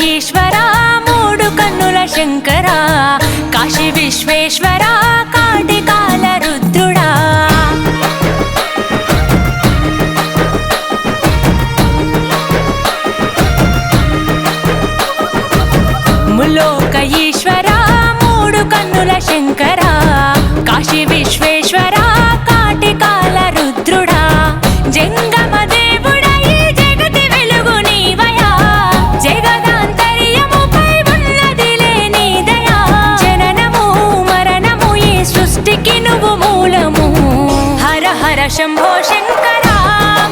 ఈశ్వరా మూడు కన్నుల శంకరా కాశీ విశ్వేశ్వరా కాటికాల రుద్రుడా ములోక ఈశ్వరా మూడు కన్నుల శంకరా కాశీ విశ్వేశ్వరా కాటికాల రుద్రుడా జంగమ దేవుడా ఈ జగతి వెలుగు నీవయా జగదాంతర్యముపై ఉన్నదిలే నీ దయా జననము మరణము ఈ సృష్టికి నువ్వు మూలము హర హర శంభో శంకరా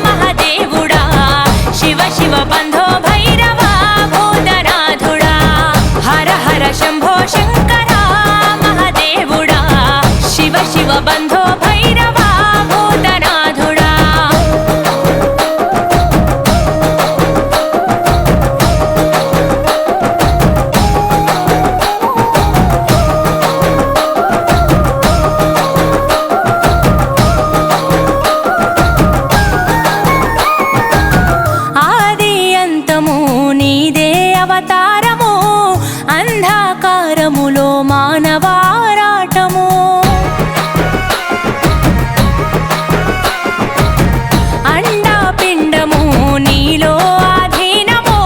మహాదేవుడా శివ శివ బంధో భైరవా భూతనాథుడా హర హర శంభో శంకరా మహాదేవుడా శివ శివ బంధో భైరవా భూతనాథుడా ఆది అంతము నీదే అవతారము అంధకారములో మానవారాటము అండాపిండము నీలో ఆధీనము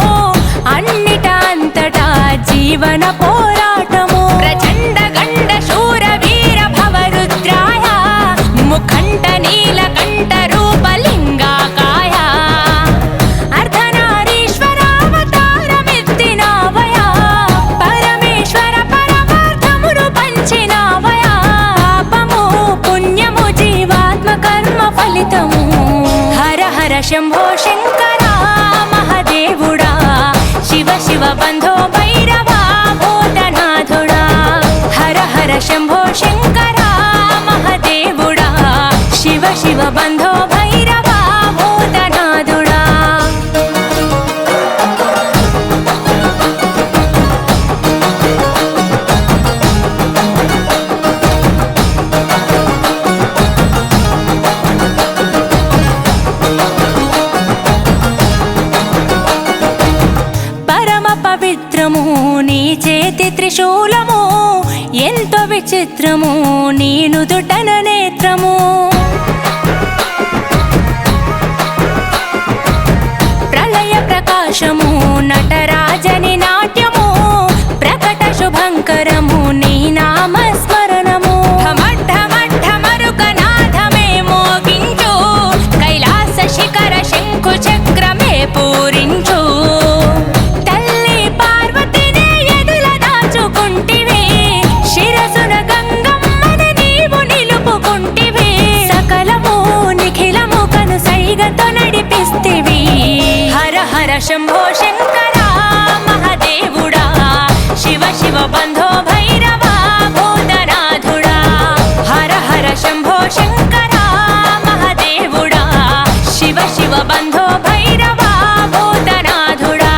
అన్నిట అంతటా జీవన పోరాటము ప్రచండ గండ శూర వీర భవరుద్రాయ ముఖంట నీలకంఠ రూపలింగాకాయ అర్ధనారీశ్వరావతారమెత్తినావయా పరమేశ్వర పరమార్థమును పంచినావయా పాపము పుణ్యము జీవాత్మ కర్మ ఫలితము హర హర శంభో శంకరా మహాదేవుడా శివ శివ బంధో భైరవా భూతనాథుడా హర హర శంభో శంకరా మహాదేవుడా శివ శివ బంధో భైరవా భూతనాథుడా పరమ పవిత్రము నీ చేతి త్రిశూలము ఎంతో విచిత్రము నీ నుదుటన నేత్రము ప్రళయ ప్రకాశము నటరాజని నాట్యము ప్రకట శుభంకరము నీ నామస్మరణము ఢమరుకనాథమే మోగించు కైలాస శిఖర శంకు చక్రమే పూరించు తల్లి పార్వతినే ఎదుల దాచుకుంటివే శిరసున గంగమ్మన నీవు నిలుపుకుంటివే సకలము నిఖిలము కను సైగతో నడిపిస్తివి హర హర శంభో శంకరా మహాదేవుడా శివ శివ బంధో భైరవా భూతనాథుడా హర హర శంభో శంకరా మహాదేవుడా శివ శివ బంధో భైరవా భూతనాథుడా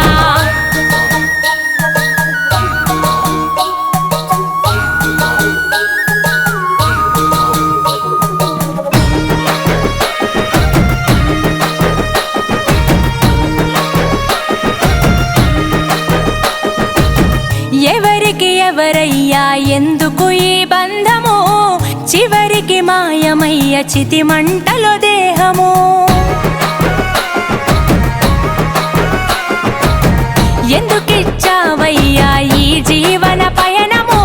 ఎవరికి ఎవరయ్యా ఎందుకు ఈ బంధము చివరికి మాయమయ్య చితి మంటలో దేహము ఎందుకిచ్చావయ్యా ఈ జీవన పయనము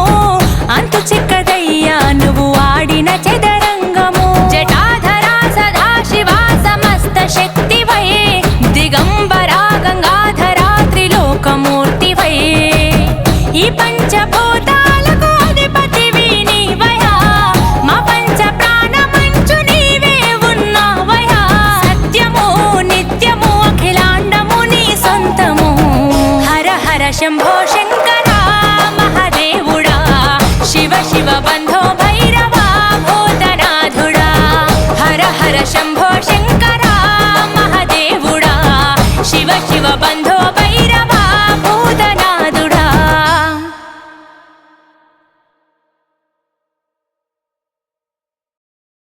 అంతు చిక్కదయ్యా నువ్వు ఆడిన చదరంగము జటాధరా సదాశివా సమస్త శక్తివై దిగంబరా గంగాధరా త్రిలోకమూర్తివై ఈ పంచభూతాలకు అధిపతివి నీవయా మా పంచ ప్రాణమంచు నీవే ఉన్నావయా సత్యము నిత్యము అఖిలాండము నీ సొంతము హర హర శంభో శంకరా మహాదేవుడా శివ శివ బంధో భైరవా భూతనాథుడా హర హర శంభో శంకరా